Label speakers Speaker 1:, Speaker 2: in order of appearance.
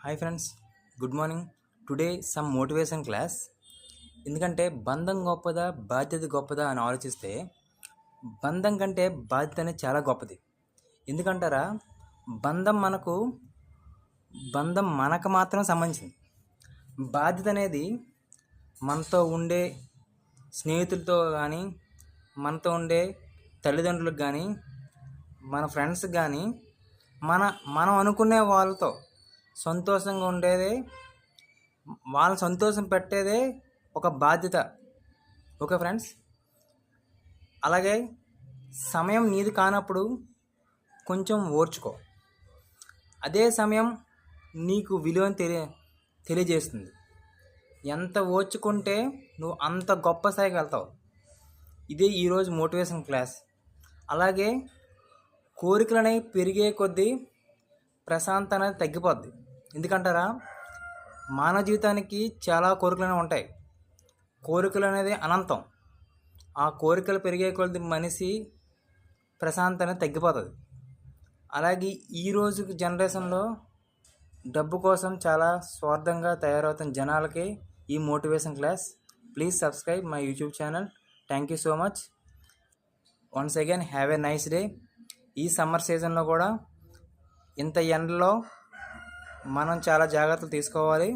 Speaker 1: Hi friends, good morning. Today some motivation class. ఎందుకంటే బంధం గొప్పదా బాధ్యత గొప్పదా అని ఆలోచిస్తే బంధం కంటే బాధ్యత అనేది చాలా గొప్పది. ఎందుకంటారా, బంధం మనకు మాత్రం సంబంధించింది. బాధ్యత అనేది మనతో ఉండే స్నేహితులతో కానీ, మనతో ఉండే తల్లిదండ్రులకు కానీ, మన ఫ్రెండ్స్కి కానీ, మనం అనుకునే వాళ్ళతో సంతోషంగా ఉండేదే, వాళ్ళ సంతోషం పెట్టేదే ఒక బాధ్యత. ఓకే ఫ్రెండ్స్, అలాగే సమయం నీది కానప్పుడు కొంచెం ఓర్చుకో. అదే సమయం నీకు విలువను తెలియజేస్తుంది. ఎంత ఓర్చుకుంటే నువ్వు అంత గొప్ప స్థాయికి వెళ్తావు. ఇదే ఈరోజు మోటివేషన్ క్లాస్. అలాగే కోరికలు పెరిగే కొద్దీ ప్రశాంతత అనేది తగ్గిపోద్ది. ఎందుకంటారా, మానవ జీవితానికి చాలా కోరికలు ఉంటాయి. కోరికలు అనేది అనంతం. ఆ కోరికలు పెరిగే కొద్దీ మనిషి ప్రశాంతత అనేది తగ్గిపోతుంది. అలాగే ఈరోజు జనరేషన్లో డబ్బు కోసం చాలా స్వార్థంగా తయారవుతున్న జనాలకి ఈ motivation class. Please subscribe my YouTube channel. Thank you so much. Once again have a nice day. ఈ సమ్మర్ సీజన్లో కూడా ఇంత ఎండలో మనం చాలా జాగ్రత్తలు తీసుకోవాలి.